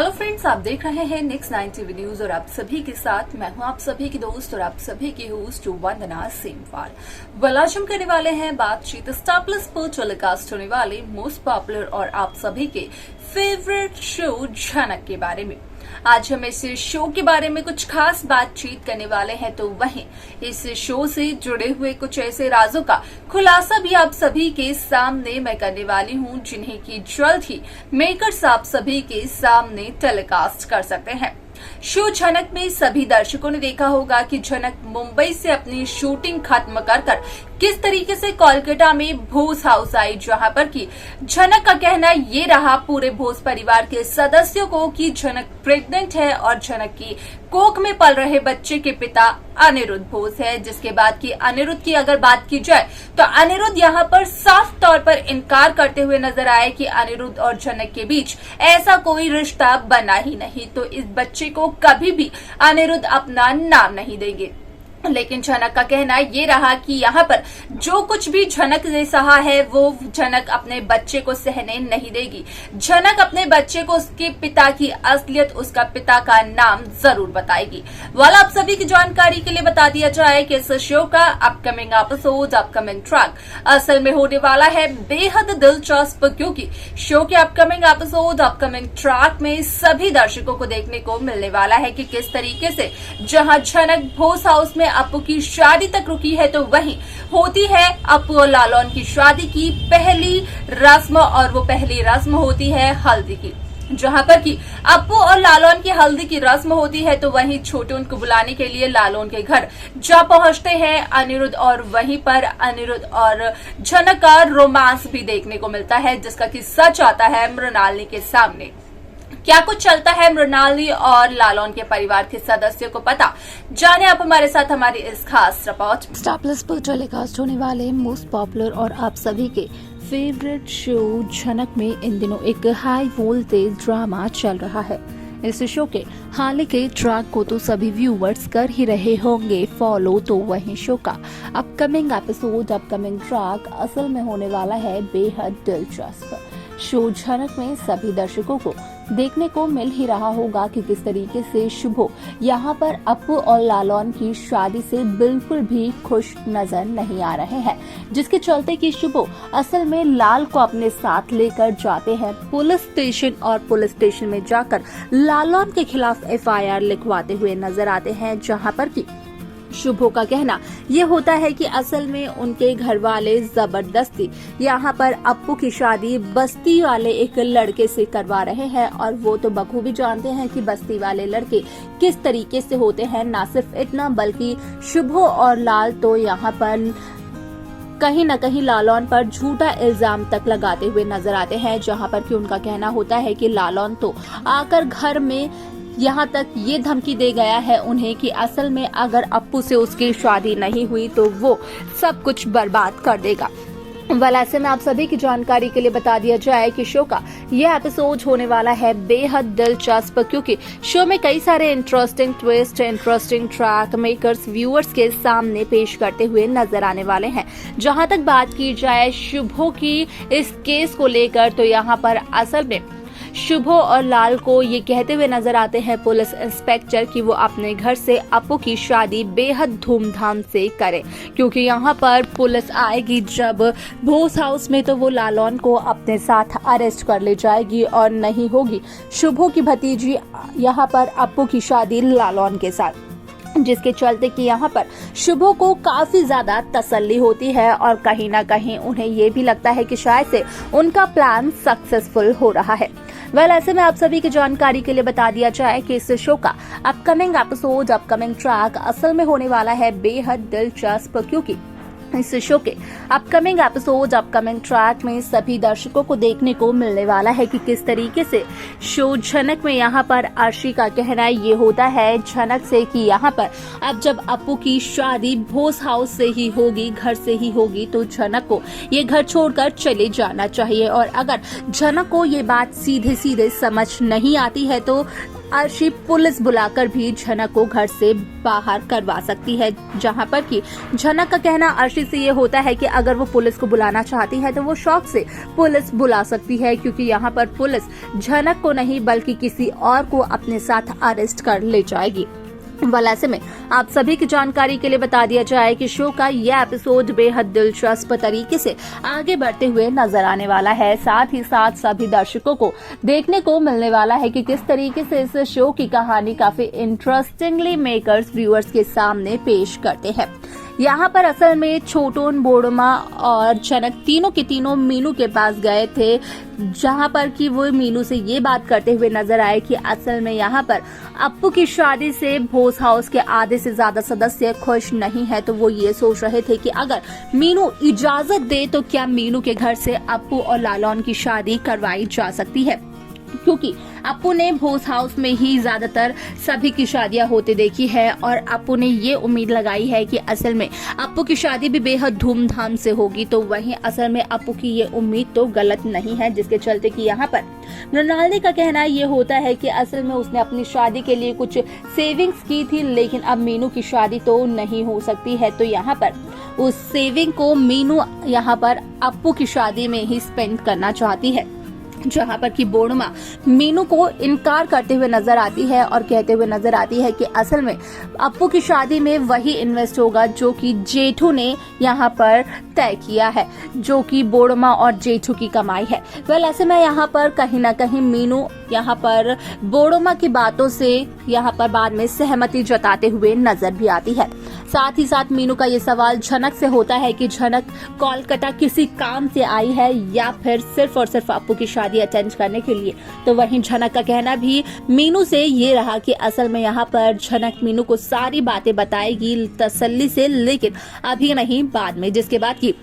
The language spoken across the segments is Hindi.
हेलो फ्रेंड्स, आप देख रहे हैं नेक्स्ट 90 न्यूज और आप सभी के साथ मैं हूं आप सभी की दोस्त और आप सभी की होस्ट वंदना सेमवाल। आज हम करने वाले हैं बातचीत स्टार प्लस पर टेलीकास्ट होने वाले मोस्ट पॉपुलर और आप सभी के फेवरेट शो झनक के बारे में। आज हम इस शो के बारे में कुछ खास बातचीत करने वाले हैं, तो वहीं इस शो से जुड़े हुए कुछ ऐसे राजों का खुलासा भी आप सभी के सामने मैं करने वाली हूं, जिन्हें की जल्द ही मेकर्स आप सभी के सामने टेलीकास्ट कर सकते हैं। शो झनक में सभी दर्शकों ने देखा होगा कि झनक मुंबई से अपनी शूटिंग खत्म कर किस तरीके से कोलकाता में भोज हाउस आई, जहां पर कि झनक का कहना ये रहा पूरे भोज परिवार के सदस्यों को कि झनक प्रेग्नेंट है और झनक की कोख में पल रहे बच्चे के पिता अनिरुद्ध भोज है। जिसके बाद की अनिरुद्ध की अगर बात की जाए तो अनिरुद्ध यहाँ पर साफ तौर पर इनकार करते हुए नजर आए कि अनिरुद्ध और झनक के बीच ऐसा कोई रिश्ता बना ही नहीं, तो इस बच्चे को कभी भी अनिरुद्ध अपना नाम नहीं देंगे। लेकिन झनक का कहना ये रहा कि यहाँ पर जो कुछ भी झनक ने सहा है वो झनक अपने बच्चे को सहने नहीं देगी। झनक अपने बच्चे को उसके पिता की असलियत, उसका पिता का नाम जरूर बताएगी। वाला आप सभी की जानकारी के लिए बता दिया जाए कि इस शो का अपकमिंग एपिसोड, अपकमिंग ट्रैक असल में होने वाला है बेहद दिलचस्प, क्योंकि शो के अपकमिंग एपिसोड, अपकमिंग ट्रैक में सभी दर्शकों को देखने को मिलने वाला है कि किस तरीके से जहां झनक भोज हाउस में अप्पू की शादी तक रुकी है, तो वहीं होती है अप्पू और लालौन की शादी की पहली रस्म, और वो पहली रस्म होती है हल्दी की। जहां पर कि अप्पू और लालौन की हल्दी की रस्म होती है, तो वहीं छोटे उनको बुलाने के लिए लालौन के घर जा पहुंचते हैं अनिरुद्ध, और वहीं पर अनिरुद्ध और झनक का रोमांस भी देखने को मिलता है, जिसका कि सच आता है मृणालिनी के सामने। क्या कुछ चलता है मृणालिनी और लालौन के परिवार के सदस्यों को पता, जाने आप हमारे साथ हमारी इस खास रिपोर्ट। स्टार प्लस पर टेलीकास्ट होने वाले मोस्ट पॉपुलर और आप सभी के फेवरेट शो झनक में इन दिनों एक हाई वोल्टेज ड्रामा चल रहा है। इस शो के हाल के ट्रैक को तो सभी व्यूवर्स कर ही रहे होंगे फॉलो, तो वहीं शो का अपकमिंग एपिसोड, अपकमिंग ट्रैक असल में होने वाला है बेहद दिलचस्प। शो झनक में सभी दर्शकों को देखने को मिल ही रहा होगा कि किस तरीके से शुभो यहाँ पर अप्पू और लालौन की शादी से बिल्कुल भी खुश नजर नहीं आ रहे हैं, जिसके चलते कि शुभो असल में लाल को अपने साथ लेकर जाते हैं पुलिस स्टेशन, और पुलिस स्टेशन में जाकर लालौन के खिलाफ एफआईआर लिखवाते हुए नजर आते हैं। जहाँ पर कि शुभो का कहना ये होता है कि असल में उनके घर वाले जबरदस्ती यहाँ पर अप्पू की शादी बस्ती वाले एक लड़के से करवा रहे हैं, और वो तो बखूबी जानते हैं कि बस्ती वाले लड़के किस तरीके से होते हैं। ना सिर्फ इतना बल्कि शुभो और लाल तो यहाँ पर कहीं न कहीं लालौन पर झूठा इल्जाम तक लगाते हुए नजर आते हैं, जहाँ पर कि उनका कहना होता है कि लालौन तो आकर घर में यहाँ तक ये धमकी दे गया है उन्हें कि असल में अगर अप्पू से उसकी शादी नहीं हुई तो वो सब कुछ बर्बाद कर देगा। ऐसे में आप सभी की जानकारी के लिए बता दिया जाए कि शो का ये एपिसोड होने वाला है बेहद दिलचस्प, क्योंकि शो में कई सारे interesting twist, interesting track makers viewers के सामने पेश करते हुए नजर आने वाले हैं। जहां तक बात की जाए शुभो की इस केस को लेकर, तो यहाँ पर असल में शुभो और लाल को ये कहते हुए नजर आते हैं पुलिस इंस्पेक्टर कि वो अपने घर से अप्पू की शादी बेहद धूमधाम से करें, क्योंकि यहाँ पर पुलिस आएगी जब भोज हाउस में, तो वो लालौन को अपने साथ अरेस्ट कर ले जाएगी और नहीं होगी शुभो की भतीजी यहाँ पर अप्पू की शादी लालौन के साथ, जिसके चलते कि यहाँ पर शुभो को काफी ज्यादा तसल्ली होती है, और कहीं ना कहीं उन्हें ये भी लगता है कि शायद से उनका प्लान सक्सेसफुल हो रहा है। ऐसे में आप सभी की जानकारी के लिए बता दिया जाए कि इस शो का अपकमिंग एपिसोड, अपकमिंग ट्रैक असल में होने वाला है बेहद दिलचस्प, क्योंकि इस शो के अपकमिंग एपिसोड, अपकमिंग ट्रैक में सभी दर्शकों को देखने को मिलने वाला है कि किस तरीके से शो झनक में यहाँ पर अर्शी का कहना ये होता है झनक से कि यहाँ पर अब जब अप्पू की शादी भोज हाउस से ही होगी, घर से ही होगी, तो झनक को ये घर छोड़कर चले जाना चाहिए। और अगर झनक को ये बात सीधे सीधे समझ नहीं आती है तो अर्शी पुलिस बुलाकर भी झनक को घर से बाहर करवा सकती है, जहां पर कि झनक का कहना अर्शी से ये होता है कि अगर वो पुलिस को बुलाना चाहती है तो वो शौक से पुलिस बुला सकती है, क्योंकि यहाँ पर पुलिस झनक को नहीं बल्कि किसी और को अपने साथ अरेस्ट कर ले जाएगी। वाल ऐसे में आप सभी की जानकारी के लिए बता दिया जाए कि शो का यह एपिसोड बेहद दिलचस्प तरीके से आगे बढ़ते हुए नजर आने वाला है। साथ ही साथ सभी दर्शकों को देखने को मिलने वाला है कि किस तरीके से इस शो की कहानी काफी इंटरेस्टिंगली मेकर्स व्यूअर्स के सामने पेश करते हैं। यहाँ पर असल में छोटून, बोड़मा और झनक तीनों के तीनों मीनू के पास गए थे, जहाँ पर कि वो मीनू से ये बात करते हुए नजर आए कि असल में यहाँ पर अप्पू की शादी से भोज हाउस के आधे से ज्यादा सदस्य खुश नहीं है। तो वो ये सोच रहे थे कि अगर मीनू इजाजत दे तो क्या मीनू के घर से अप्पू और लालौन की शादी करवाई जा सकती है, क्योंकि अप्पू ने भोज हाउस में ही ज्यादातर सभी की शादियां होते देखी है और अप्पू ने ये उम्मीद लगाई है कि असल में अप्पू की शादी भी बेहद धूमधाम से होगी। तो वहीं असल में अप्पू की ये उम्मीद तो गलत नहीं है, जिसके चलते कि यहाँ पर मृणालिनी का कहना ये होता है कि असल में उसने अपनी शादी के लिए कुछ सेविंग्स की थी, लेकिन अब मीनू की शादी तो नहीं हो सकती है। तो यहाँ पर उस सेविंग को मीनू यहाँ पर अप्पू की शादी में ही स्पेंड करना चाहती है, जहां पर कि बोड़मा मीनू को इनकार करते हुए नजर आती है और कहते हुए नजर आती है कि असल में अप्पू की शादी में वही इन्वेस्ट होगा जो कि जेठू ने यहां पर तय किया है, जो कि बोड़मा और जेठू की कमाई है। वेल ऐसे में यहां पर कहीं ना कहीं मीनू यहां पर बोड़मा की बातों से यहां पर बाद में सहमति जताते हुए नजर भी आती है। साथ ही साथ मीनू का ये सवाल झनक से होता है कि झनक कोलकाता किसी काम से आई है या फिर सिर्फ और सिर्फ अप्पू की शादी अटेंड करने के लिए। तो वहीं झनक का कहना भी मीनू से ये रहा कि असल में यहाँ पर झनक मीनू को सारी बातें बताएगी तसल्ली से, लेकिन अभी नहीं, बाद में। जिसके बाद की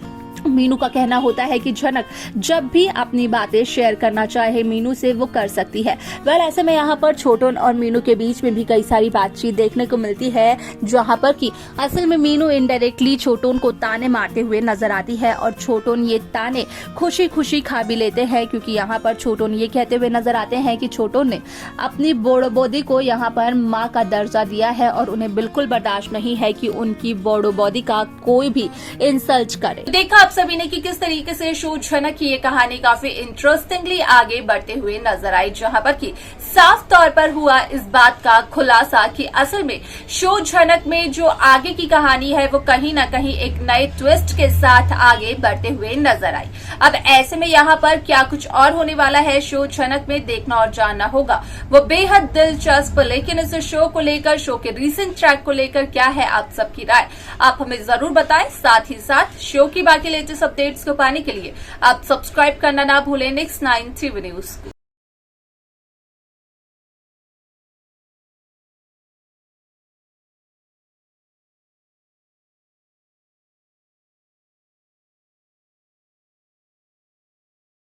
मीनू का कहना होता है कि झनक जब भी अपनी बातें शेयर करना चाहे मीनू से वो कर सकती है। वेल ऐसे में यहाँ पर छोटून और मीनू के बीच में भी कई सारी बातचीत देखने को मिलती है, जहाँ पर कि असल में मीनू इनडायरेक्टली छोटून को ताने मारते हुए नजर आती है और छोटून ये ताने खुशी खुशी खा भी लेते हैं, क्योंकि यहाँ पर छोटून ये कहते हुए नजर आते हैं कि छोटून ने अपनी बोड़ो को यहाँ पर माँ का दर्जा दिया है और उन्हें बिल्कुल बर्दाश्त नहीं है कि उनकी बोड़ो का कोई भी इंसल्ट करे। देखा आप सभी ने कि किस तरीके से शो झनक की ये कहानी काफी इंटरेस्टिंगली आगे बढ़ते हुए नजर आई, जहां पर कि साफ तौर पर हुआ इस बात का खुलासा कि असल में शो झनक में जो आगे की कहानी है वो कहीं ना कहीं एक नए ट्विस्ट के साथ आगे बढ़ते हुए नजर आई। अब ऐसे में यहाँ पर क्या कुछ और होने वाला है शो झनक में, देखना और जानना होगा। वो बेहद दिलचस्प, लेकिन इस शो को लेकर, शो के रीसेंट ट्रैक को लेकर क्या है आप सबकी राय, आप हमें जरूर बताएं। साथ ही साथ शो की बाकी लेटेस्ट अपडेट्स को पाने के लिए आप सब्सक्राइब करना ना भूलें Next 9 TV न्यूज।